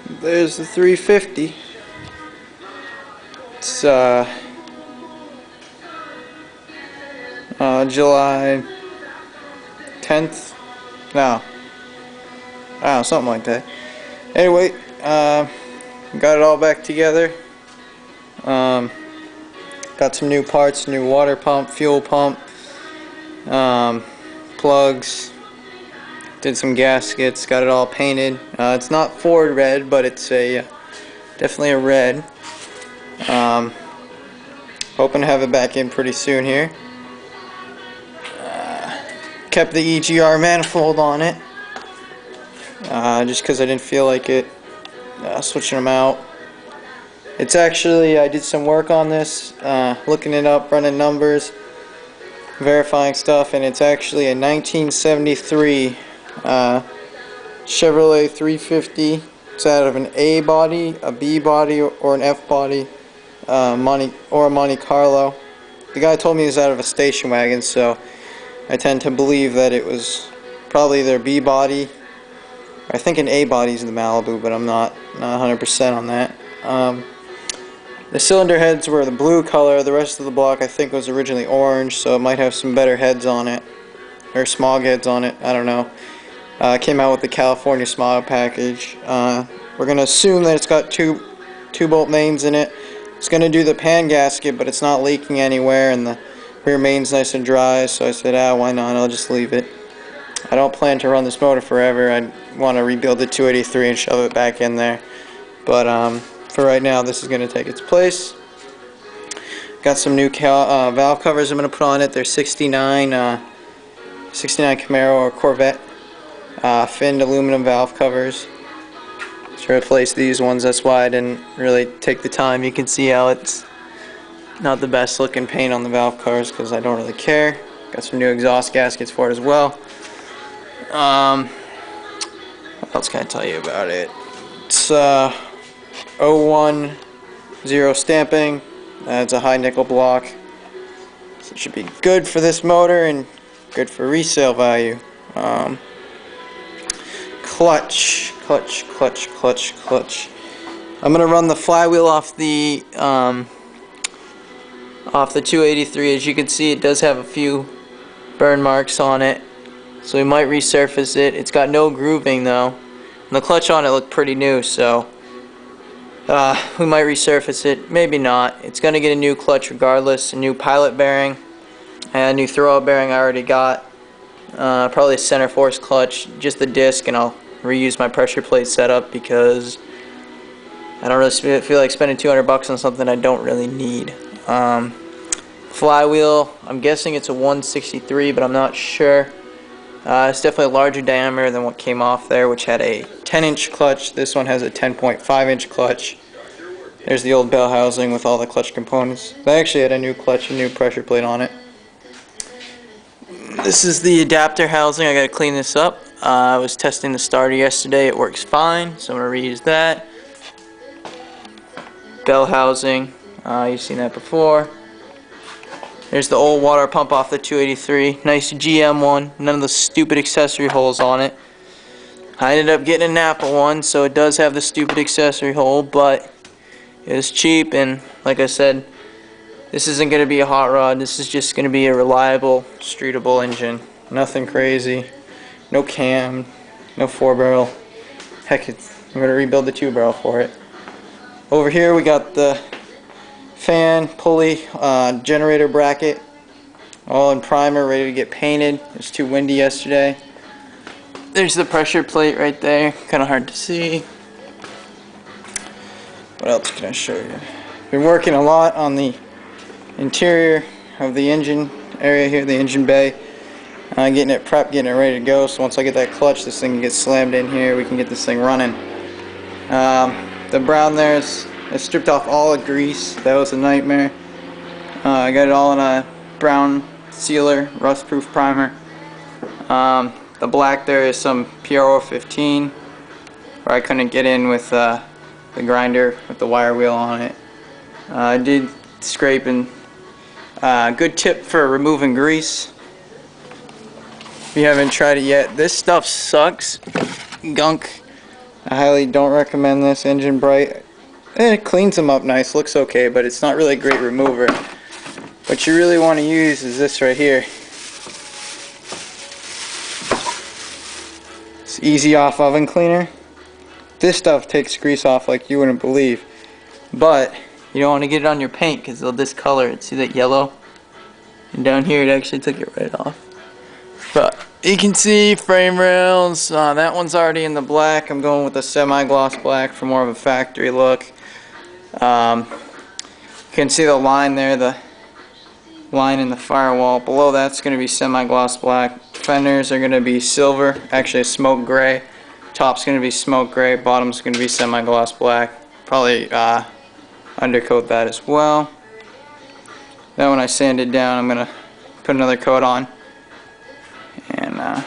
There's the 350. It's July 10th. No, I don't know, something like that. Anyway, got it all back together. Got some new parts, new water pump, fuel pump, plugs. Did some gaskets, got it all painted. It's not Ford red, but it's definitely a red. Hoping to have it back in pretty soon here. Kept the EGR manifold on it, just because I didn't feel like it switching them out. It's actually, I did some work on this, looking it up, running numbers, verifying stuff, and it's actually a 1973 Chevrolet 350. It's out of an A body, a B body, or an F body, a Monte Carlo. The guy told me it was out of a station wagon, so I tend to believe that it was probably their B body. I think an A body is the Malibu, but I'm not 100% on that. The cylinder heads were the blue color. The rest of the block I think was originally orange, so it might have some better heads on it, or smog heads on it. I don't know. Came out with the California smog package. We're gonna assume that it's got two bolt mains in it. It's gonna do the pan gasket, but it's not leaking anywhere, and the rear main's nice and dry. So I said, why not? I'll just leave it. I don't plan to run this motor forever. I want to rebuild the 283 and shove it back in there. But for right now, this is gonna take its place. Got some new valve covers I'm gonna put on it. They're 69 Camaro or Corvette. Finned aluminum valve covers to replace these ones. That's why I didn't really take the time. You can see how it's not the best looking paint on the valve covers because I don't really care. Got some new exhaust gaskets for it as well. What else can I tell you about it? It's 010 stamping. It's a high nickel block, so it should be good for this motor and good for resale value. Clutch. I'm gonna run the flywheel off the 283. As you can see, it does have a few burn marks on it, so we might resurface it. It's got no grooving though, and the clutch on it looked pretty new, so we might resurface it. Maybe not. It's gonna get a new clutch regardless, a new pilot bearing, and a new throwout bearing I already got. Probably a center force clutch, just the disc, and I'll reuse my pressure plate setup because I don't really feel like spending $200 on something I don't really need. Flywheel, I'm guessing it's a 163, but I'm not sure. It's definitely a larger diameter than what came off there, which had a 10-inch clutch. This one has a 10.5-inch clutch. There's the old bell housing with all the clutch components. They actually had a new clutch and new pressure plate on it. This is the adapter housing. I gotta clean this up. I was testing the starter yesterday. It works fine, so I'm gonna reuse that. Bell housing. You've seen that before. There's the old water pump off the 283. Nice GM one. None of the stupid accessory holes on it. I ended up getting a Napa one, so it does have the stupid accessory hole, but it was cheap, and like I said, this isn't going to be a hot rod. This is just going to be a reliable, streetable engine. Nothing crazy. No cam. No 4-barrel. Heck, I'm going to rebuild the 2-barrel for it. Over here we got the fan, pulley, generator bracket. All in primer, ready to get painted. It was too windy yesterday. There's the pressure plate right there. Kind of hard to see. What else can I show you? Been working a lot on the interior of the engine area here, the engine bay. Getting it prepped, getting it ready to go. So once I get that clutch, this thing can get slammed in here. We can get this thing running. The brown there is, I stripped off all the grease. That was a nightmare. I got it all in a brown sealer, rust-proof primer. The black there is some PRO 15, where I couldn't get in with the grinder with the wire wheel on it. I did scraping. Good tip for removing grease. If you haven't tried it yet, this stuff sucks. Gunk. I highly don't recommend this engine bright. It cleans them up nice, looks okay, but it's not really a great remover. What you really want to use is this right here. It's easy off oven cleaner. This stuff takes grease off like you wouldn't believe. But you don't want to get it on your paint because it'll discolor it. See that yellow? And down here it actually took it right off. But you can see frame rails. That one's already in the black. I'm going with a semi-gloss black for more of a factory look. You can see the line there, the line in the firewall. Below that's going to be semi-gloss black. Fenders are going to be silver, actually a smoke gray. Top's going to be smoke gray. Bottom's going to be semi-gloss black. Probably undercoat that as well. Then when I sand it down, I'm going to put another coat on. And